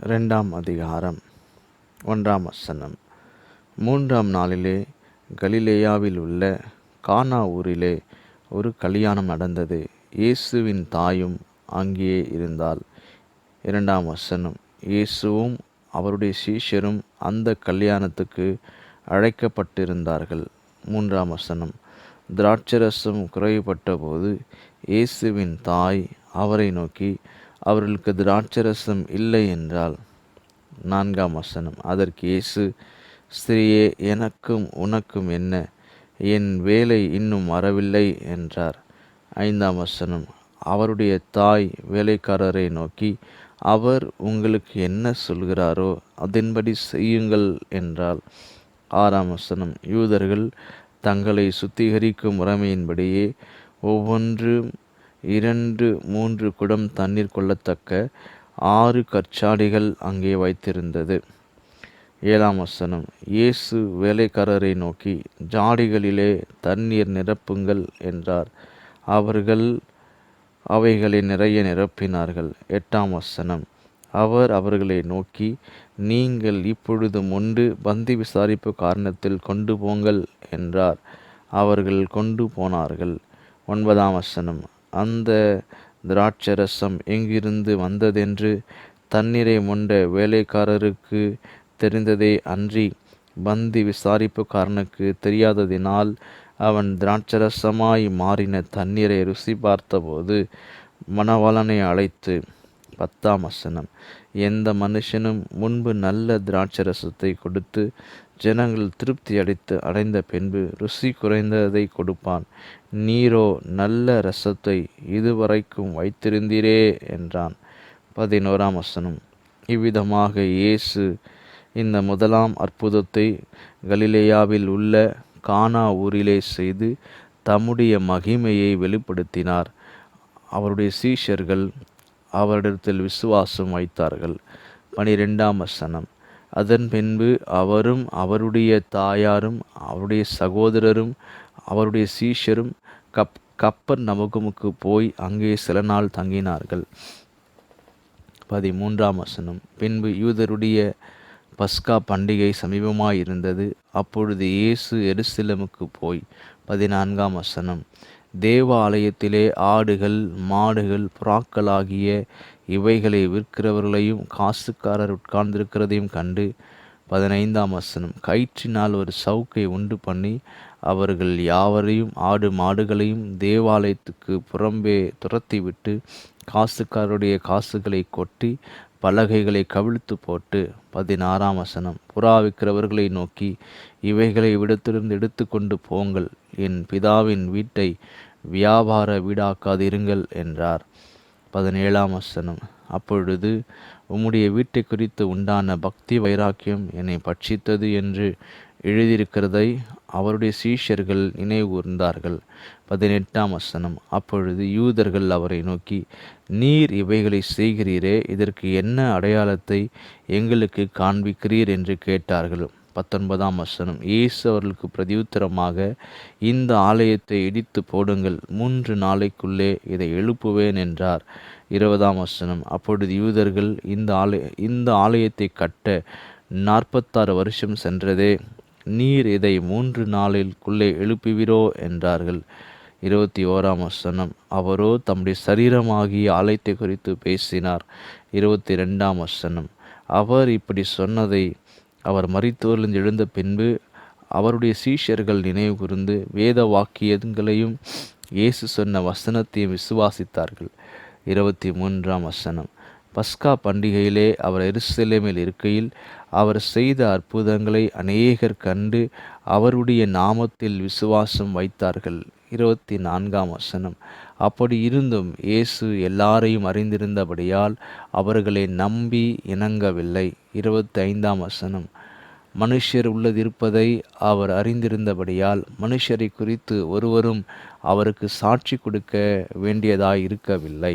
2ஆம் அதிகாரம் 1ஆம் வசனம். 3ஆம் நாளிலே கலிலேயாவில் உள்ள கானா ஊரிலே ஒரு கல்யாணம் நடந்தது. இயேசுவின் தாயும் அங்கே இருந்தாள். 2ஆம் வசனம். இயேசுவும் அவருடைய சீஷரும் அந்த கல்யாணத்துக்கு அழைக்கப்பட்டிருந்தார்கள். 3ஆம் வசனம். திராட்சரசம் குறைவுபட்ட போது இயேசுவின் தாய் அவரை நோக்கி, அவர்களுக்கு திராட்சரசம் இல்லை என்றாள். 4ஆம் வசனம். அதற்கு இயேசு, ஸ்திரீயே, எனக்கும் உனக்கும் என்ன? என் வேலை இன்னும் வரவில்லை என்றார். 5ஆம் வசனம். அவருடைய தாய் வேலைக்காரரை நோக்கி, அவர் உங்களுக்கு என்ன சொல்கிறாரோ அதன்படி செய்யுங்கள் என்றாள். 6ஆம் வசனம். யூதர்கள் தங்களை சுத்திகரிக்கும் முறைமையின்படியே ஒவ்வொன்றும் 2-3 குடம் தண்ணீர் கொள்ளத்தக்க 6 கற்சாடிகள் அங்கே வைத்திருந்தது. 7ஆம் வசனம். இயேசு வேலைக்காரரை நோக்கி, ஜாடிகளிலே தண்ணீர் நிரப்புங்கள் என்றார். அவர்கள் அவைகளை நிறைய நிரப்பினார்கள். 8ஆம் வசனம். அவர் அவர்களை நோக்கி, நீங்கள் இப்பொழுது மொண்டு பந்தி விசாரிப்பு காரணத்தில் கொண்டு போங்கள் என்றார். அவர்கள் கொண்டு போனார்கள். 9ஆம் வசனம். அந்த திராட்சரசம் எங்கிருந்து வந்ததென்று தண்ணீரை மொண்ட வேலைக்காரருக்கு தெரிந்ததே அன்றி பந்தி விசாரிப்புக்காரனுக்கு தெரியாததினால் அவன் திராட்சரசமாய் மாறின தண்ணீரை ருசி பார்த்தபோது மணவாளனை அழைத்து. 10ஆம் வசனம். எந்த மனுஷனும் முன்பு நல்ல திராட்சரசத்தை கொடுத்து ஜனங்கள் திருப்தி அடைந்த பின்பு ருசி குறைந்ததை கொடுப்பான். நீரோ நல்ல ரசத்தை இதுவரைக்கும் வைத்திருந்தீரே என்றான். 11ஆம் வசனம். இவ்விதமாக இயேசு இந்த முதலாம் அற்புதத்தை கலிலேயாவில் உள்ள கானா ஊரிலே செய்து தம்முடைய மகிமையை வெளிப்படுத்தினார். அவருடைய சீஷர்கள் அவரிடத்தில் விசுவாசம் வைத்தார்கள். 12ஆம் வசனம். அதன் பின்பு அவரும் அவருடைய தாயாரும் அவருடைய சகோதரரும் அவருடைய சீஷரும் கப்பர்நகூமுக்கு போய் அங்கே சில நாள் தங்கினார்கள். 13ஆம் வசனம். பின்பு யூதருடைய பஸ்கா பண்டிகை சமீபமாயிருந்தது. அப்பொழுது இயேசு எருசலேமுக்கு போய். 14ஆம் வசனம். தேவாலயத்திலே ஆடுகள், மாடுகள், புறாக்களாகிய இவைகளை விற்கிறவர்களையும் காசுக்காரர் உட்கார்ந்திருக்கிறதையும் கண்டு. 15ஆம் வசனம். கயிற்றினால் ஒரு சவுக்கை உண்டு பண்ணி அவர்கள் யாவரையும் ஆடு மாடுகளையும் தேவாலயத்துக்கு புறம்பே துரத்திவிட்டு காசுக்காரருடைய காசுகளை கொட்டி பலகைகளை கவிழ்த்து போட்டு. 16ஆம் வசனம். புறா விற்கிறவர்களை நோக்கி, இவைகளை இவ்விடத்திலிருந்து எடுத்து கொண்டு போங்கள், என் பிதாவின் வீட்டை வியாபார வீடாக்காதிருங்கள் என்றார். 17ஆம் வசனம். அப்பொழுது உம்முடைய வீட்டை குறித்து உண்டான பக்தி வைராக்கியம் என்னை பட்சித்தது என்று எழுதியிருக்கிறதை அவருடைய சீஷர்கள் நினைவுகூர்ந்தார்கள். 18ஆம் வசனம். அப்பொழுது யூதர்கள் அவரை நோக்கி, நீர் இவைகளை செய்கிறீரே, இதற்கு என்ன அடையாளத்தை எங்களுக்கு காண்பிக்கிறீர் என்று கேட்டார்கள். 19ஆம் வசனம். இயேசு அவர்களுக்கு பிரதியுத்தரமாக, இந்த ஆலயத்தை இடித்து போடுங்கள், 3 நாளைக்குள்ளே இதை எழுப்புவேன் என்றார். 20ஆம் வசனம். அப்பொழுது யூதர்கள், இந்த ஆலயத்தை கட்ட 46 வருஷம் சென்றதே, நீர் இதை 3 நாளிற்குள்ளே எழுப்புவீரோ என்றார்கள். 21ஆம் வசனம். அவரோ தம்முடைய சரீரமாகிய ஆலயத்தை குறித்து பேசினார். 22ஆம் வசனம். அவர் இப்படி சொன்னதை அவர் மரித்தோரிலிருந்து எழுந்த பின்பு அவருடைய சீஷர்கள் நினைவு கூர்ந்து வேத வாக்கியங்களையும் இயேசு சொன்ன வசனத்தையும் விசுவாசித்தார்கள். 23ஆம் வசனம். பஸ்கா பண்டிகையிலே அவர் எருசலேமில் இருக்கையில் அவர் செய்த அற்புதங்களை அநேகர் கண்டு அவருடைய நாமத்தில் விசுவாசம் வைத்தார்கள். 24ஆம் வசனம். அப்படி இருந்தும் இயேசு எல்லாரையும் அறிந்திருந்தபடியால் அவர்களை நம்பி இணங்கவில்லை. 25ஆம் வசனம். மனுஷர் உள்ளதிருப்பதை அவர் அறிந்திருந்தபடியால் மனுஷரை குறித்து ஒருவரும் அவருக்கு சாட்சி கொடுக்க வேண்டியதாய் இருக்கவில்லை.